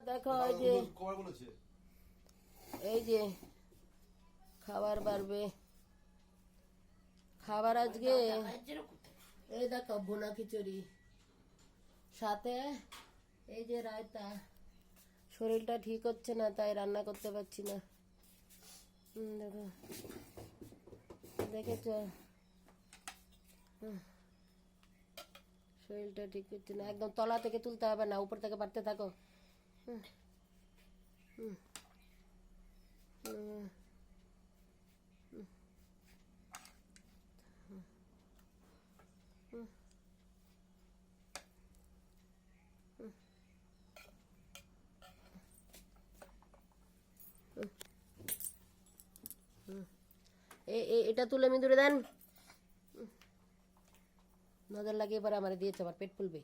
দেখো এই যে খাবার বাড়বে, খাবার আজকে এই দেখো ভুনা খিচুড়ি, সাথে এই যে রায়তা। শরীরটা ঠিক হচ্ছে না তাই রান্না করতে পারছি না। দেখো দেখেছ, শরীরটা ঠিক হচ্ছে না, একদম তলা থেকে তুলতে হবে না, উপর থেকে পারতে থাকো। এটা তুলে মিদুরে দেন, নজর লাগিয়ে পরে আমার দিয়েছে, আবার পেট ফুলবে।